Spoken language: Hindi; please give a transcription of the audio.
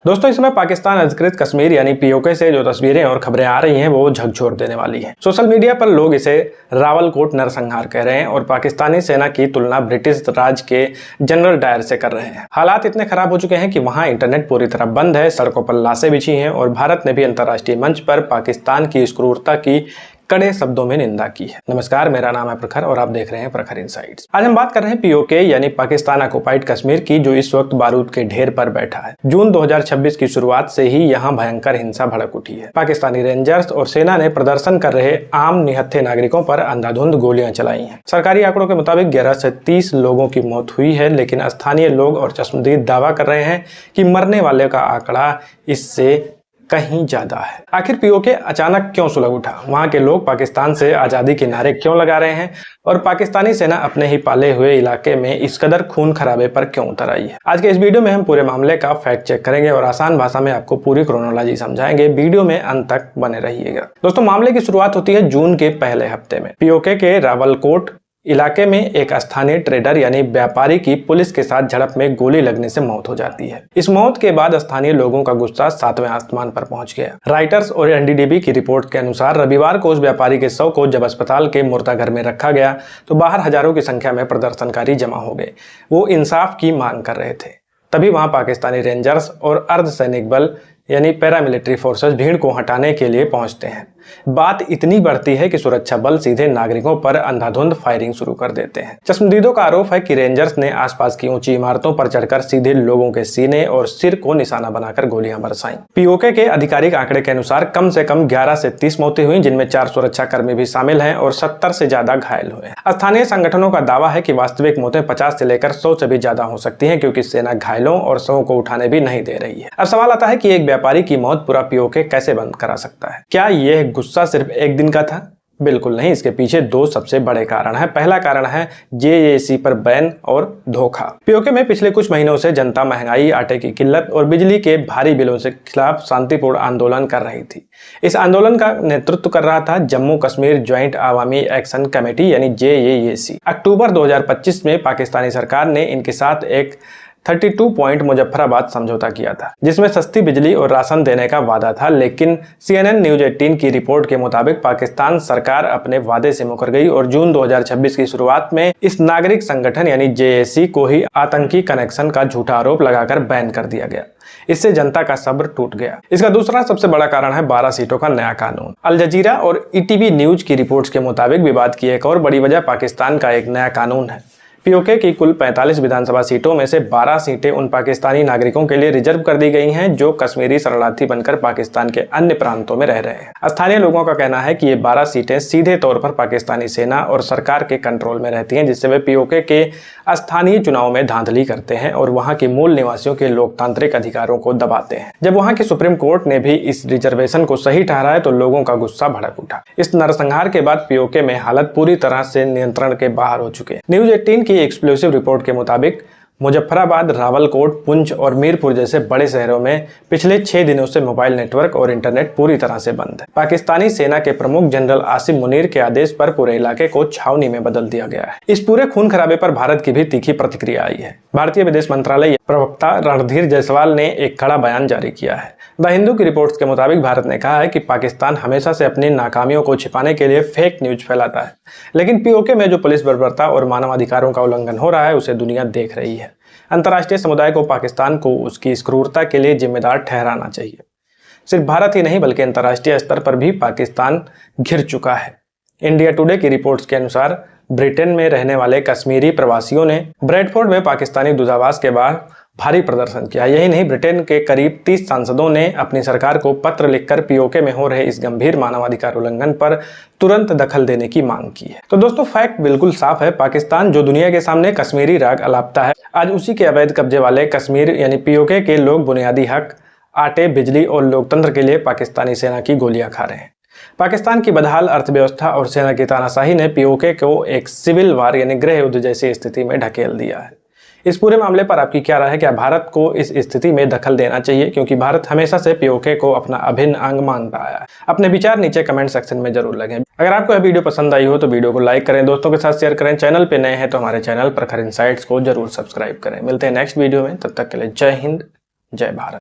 दोस्तों, इस समय पाकिस्तान अधिकृत कश्मीर यानी पीओके से जो तस्वीरें और खबरें आ रही हैं वो झकझोर देने वाली हैं। सोशल मीडिया पर लोग इसे रावलकोट नरसंहार कह रहे हैं और पाकिस्तानी सेना की तुलना ब्रिटिश राज के जनरल डायर से कर रहे हैं। हालात इतने खराब हो चुके हैं कि वहां इंटरनेट पूरी तरह बंद है, सड़कों पर लाशें बिछी हैं और भारत ने भी अंतर्राष्ट्रीय मंच पर पाकिस्तान की इस क्रूरता की कड़े शब्दों में निंदा की है। नमस्कार, मेरा नाम है प्रखर और आप देख रहे हैं प्रखर इनसाइट्स। आज हम बात कर रहे हैं पीओके यानी पाकिस्तान ऑक्युपाइड कश्मीर की, जो इस वक्त बारूद के ढेर पर बैठा है। जून 2026 की शुरुआत से ही यहां भयंकर हिंसा भड़क उठी है। पाकिस्तानी रेंजर्स और सेना ने प्रदर्शन कर रहे आम निहत्थे नागरिकों पर अंधाधुंध गोलियां चलाई हैं। सरकारी आंकड़ों के मुताबिक 11 से 30 लोगों की मौत हुई है, लेकिन स्थानीय लोग और चश्मदीद दावा कर रहे हैं कि मरने वाले का आंकड़ा इससे कहीं ज्यादा है। आखिर पीओके अचानक क्यों सुलग उठा? वहां के लोग पाकिस्तान से आजादी के नारे क्यों लगा रहे हैं और पाकिस्तानी सेना अपने ही पाले हुए इलाके में इस कदर खून खराबे पर क्यों उतर आई है? आज के इस वीडियो में हम पूरे मामले का फैक्ट चेक करेंगे और आसान भाषा में आपको पूरी क्रोनोलॉजी समझाएंगे। वीडियो में अंत तक बने रहिएगा। दोस्तों, मामले की शुरुआत होती है जून के पहले हफ्ते में। पीओके के रावलकोट इलाके में एक स्थानीय ट्रेडर यानी व्यापारी की पुलिस के साथ झड़प में गोली लगने से मौत हो जाती है। इस मौत के बाद स्थानीय लोगों का गुस्सा 7वें आसमान पर पहुंच गया। राइटर्स और एनडीटीवी की रिपोर्ट के अनुसार रविवार को उस व्यापारी के शव को जब अस्पताल के मुर्दाघर में रखा गया तो बाहर हजारों की संख्या में प्रदर्शनकारी जमा हो गए। वो इंसाफ की मांग कर रहे थे। तभी वहां पाकिस्तानी रेंजर्स और अर्धसैनिक बल यानी पैरामिलिट्री फोर्सेस भीड़ को हटाने के लिए पहुंचते हैं। बात इतनी बढ़ती है कि सुरक्षा बल सीधे नागरिकों पर अंधाधुंध फायरिंग शुरू कर देते हैं। चश्मदीदों का आरोप है कि रेंजर्स ने आसपास की ऊंची इमारतों पर चढ़कर सीधे लोगों के सीने और सिर को निशाना बनाकर गोलियां बरसाईं। पीओके के आधिकारिक आंकड़े के अनुसार कम से कम 11 से 30 मौतें हुई, जिनमें 4 सुरक्षा कर्मी भी शामिल हैं और 70 से ज्यादा घायल हुए। स्थानीय संगठनों का दावा है कि वास्तविक मौतें 50 से लेकर 100 से भी ज्यादा हो सकती है, क्योंकि सेना घायलों और शवों को उठाने भी नहीं दे रही है। अब सवाल आता है कि एक व्यापारी की मौत पूरा पीओके कैसे बंद करा सकता है? क्या यह गुस्सा सिर्फ एक दिन का था? बिल्कुल नहीं। इसके पीछे 2 सबसे बड़े कारण हैं। पहला कारण है जेएसी पर बैन और धोखा। पीओके में पिछले कुछ महीनों से जनता महंगाई, आटे की किल्लत और बिजली के भारी बिलों से खिलाफ शांतिपूर्ण आंदोलन कर रही थी। इस आंदोलन का नेतृत्व कर रहा था जम्मू कश्मीर ज्वाइंट अवामी एक्शन कमेटी यानी जेएसी। अक्टूबर 2025 में पाकिस्तानी सरकार ने इनके साथ एक 32 पॉइंट मुजफ्फराबाद समझौता किया था, जिसमें सस्ती बिजली और राशन देने का वादा था। लेकिन CNN न्यूज 18 की रिपोर्ट के मुताबिक पाकिस्तान सरकार अपने वादे से मुकर गई और जून 2026 की शुरुआत में इस नागरिक संगठन यानी जेएसी को ही आतंकी कनेक्शन का झूठा आरोप लगाकर बैन कर दिया गया। इससे जनता का सब्र टूट गया। इसका दूसरा सबसे बड़ा कारण है 12 सीटों का नया कानून। अल जजीरा और ईटीवी न्यूज की रिपोर्ट्स के मुताबिक विवाद की एक और बड़ी वजह पाकिस्तान का एक नया कानून है। पीओके की कुल 45 विधानसभा सीटों में से 12 सीटें उन पाकिस्तानी नागरिकों के लिए रिजर्व कर दी गई हैं जो कश्मीरी शरणार्थी बनकर पाकिस्तान के अन्य प्रांतों में रह रहे हैं। स्थानीय लोगों का कहना है कि ये 12 सीटें सीधे तौर पर पाकिस्तानी सेना और सरकार के कंट्रोल में रहती हैं, जिससे वे पीओके के स्थानीय चुनाव में धांधली करते हैं और वहां के मूल निवासियों के लोकतांत्रिक अधिकारों को दबाते हैं। जब वहां की सुप्रीम कोर्ट ने भी इस रिजर्वेशन को सही ठहराया तो लोगों का गुस्सा भड़क उठा। इस नरसंहार के बाद पीओके में हालत पूरी तरह से नियंत्रण के बाहर हो चुके हैं। न्यूज 18 की एक्सक्लूसिव रिपोर्ट के मुताबिक मुजफ्फराबाद, रावलकोट, पुंछ और मीरपुर जैसे बड़े शहरों में पिछले 6 दिनों से मोबाइल नेटवर्क और इंटरनेट पूरी तरह से बंद है। पाकिस्तानी सेना के प्रमुख जनरल आसिम मुनीर के आदेश पर पूरे इलाके को छावनी में बदल दिया गया है। इस पूरे खून खराबे पर भारत की भी तीखी प्रतिक्रिया आई है। भारतीय विदेश मंत्रालय प्रवक्ता रणधीर जायसवाल ने एक कड़ा बयान जारी किया है। द हिंदू की रिपोर्ट्स के मुताबिक भारत ने कहा है कि पाकिस्तान हमेशा से अपनी नाकामियों को छिपाने के लिए फेक न्यूज फैलाता है, लेकिन पीओके में जो पुलिस बर्बरता और मानवाधिकारों का उल्लंघन हो रहा है उसे दुनिया देख रही है। अंतर्राष्ट्रीय समुदाय को पाकिस्तान को उसकी इस क्रूरता के लिए जिम्मेदार ठहराना चाहिए। सिर्फ भारत ही नहीं बल्कि अंतर्राष्ट्रीय स्तर पर भी पाकिस्तान घिर चुका है। इंडिया टुडे की रिपोर्ट्स के अनुसार ब्रिटेन में रहने वाले कश्मीरी प्रवासियों ने ब्रेडफोर्ड में पाकिस्तानी दूतावास के बाहर भारी प्रदर्शन किया। यही नहीं, ब्रिटेन के करीब 30 सांसदों ने अपनी सरकार को पत्र लिखकर पीओके में हो रहे इस गंभीर मानवाधिकार उल्लंघन पर तुरंत दखल देने की मांग की है। तो दोस्तों, फैक्ट बिल्कुल साफ है। पाकिस्तान जो दुनिया के सामने कश्मीरी राग अलापता है, आज उसी के अवैध कब्जे वाले कश्मीर यानी पीओके के लोग बुनियादी हक, आटे, बिजली और लोकतंत्र के लिए पाकिस्तानी सेना की गोलियां खा रहे हैं। पाकिस्तान की बदहाल अर्थव्यवस्था और सेना की तानाशाही ने पीओके को एक सिविल वार यानी गृह युद्ध जैसी स्थिति में ढकेल दिया है। इस पूरे मामले पर आपकी क्या राय है? क्या भारत को इस स्थिति में दखल देना चाहिए? क्योंकि भारत हमेशा से पीओके को अपना अभिन्न अंग मानता आया है। अपने विचार नीचे कमेंट सेक्शन में जरूर लगें। अगर आपको यह वीडियो पसंद आई हो तो वीडियो को लाइक करें, दोस्तों के साथ शेयर करें। चैनल पे नए हैं तो हमारे चैनल प्रखर इनसाइट्स को जरूर सब्सक्राइब करें। मिलते हैं नेक्स्ट वीडियो में, तब तक के लिए जय हिंद, जय भारत।